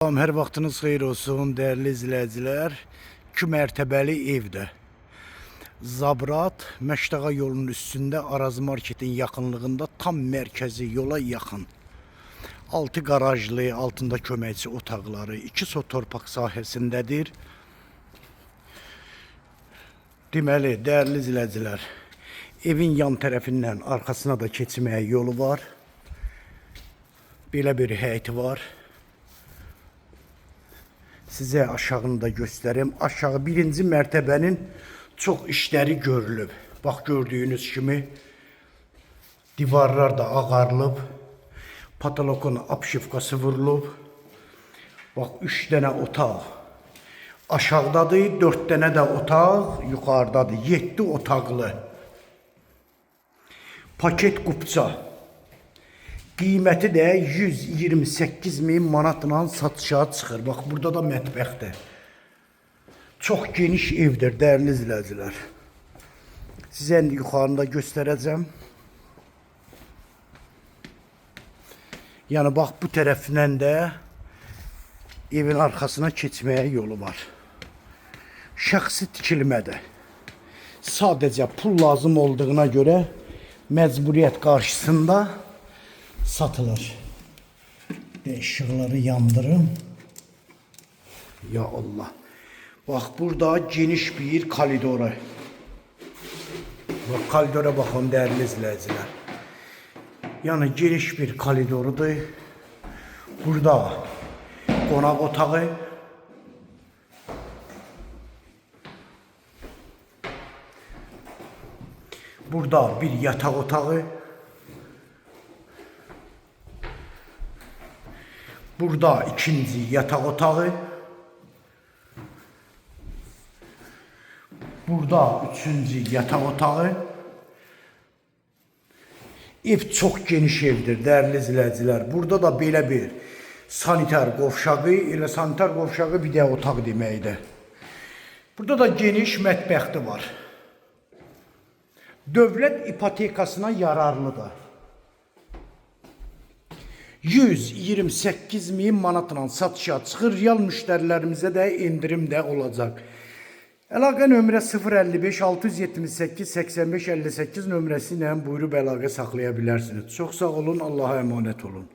Tamam, her vaxtınız xeyir olsun değerli izləyicilər. 2 mərtəbəli evdə. Zabrat Məştağa yolunun üstündə Araz marketin yaxınlığında tam mərkəzi yola yaxın. 6 qarajlı, altında köməkçi otaqları, 2 sot torpaq sahəsindədir. Deməli, değerli izləyicilər, evin yan tərəfindən arxasına da keçməyə yolu var. Belə bir həyəti var. Size aşağını da göstereyim. Aşağı birinci mərtəbənin çox işləri görülüb. Bax, gördüyünüz kimi divarlar da ağarılıb. Patolokun apşifkası vurulub. Bax, 3 dənə otaq aşağıdadır, 4 dənə də otaq yuxarıdadır. 7 otaqlı. Paket qupça. Qiyməti də 128.000 manatla satışa çıxır. Bax, burada da mətbəxdir. Çox geniş evdir, değerli izləyicilər. Sizə indi yuxarıda göstərəcəm. Yəni, bax, bu tərəfindən də evin arxasına keçməyə yolu var. Şəxsi tikilmədə. Sadəcə pul lazım olduğuna görə məcburiyyət qarşısında satılır. Işıqları yandırım. Ya Allah. Bax, burada geniş bir koridoru. Bax, koridora baxın değerli izləyicilər. Yəni geniş bir koridorudur. Burada qonaq otağı. Burada bir yataq otağı. Burada ikinci yatak otağı. Burada üçüncü yatak otağı. Ev çok geniş evdir değerli izləyicilər. Burada da belə bir sanitar qovşağı, elə sanitar qovşağı bir də otaq deməkdir. Burada da geniş mətbəxti var. Dövlət ipotekasına yararlıdır. 128.000 manatla satışa çıxır. Real müştərilərimizə də indirim də olacaq. Əlaqə nömrə 055 678 85 58 nömrəsi ilə buyurub əlaqə saxlaya bilərsiniz. Çox sağ olun, Allah'a emanet olun.